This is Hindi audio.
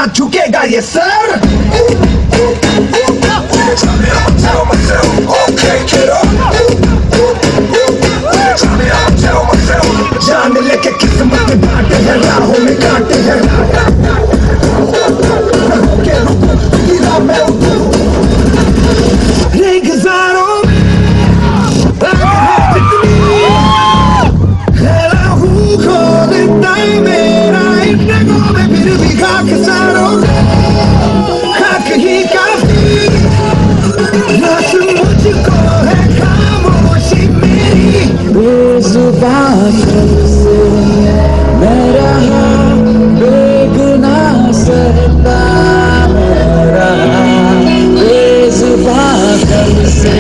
ना झुकेगा ये सर। जान लेके किस्मत में बांटे हैं, राहों में कांटे हैं। रेगिस्तानों मेरा एक नगों में फिर भी खाक सारों खाक ही काफी। रस मुझको है खामोशी मेरी बेजुबान से मैं रहा बेगुनाह सहता मैं रहा बेजुबान से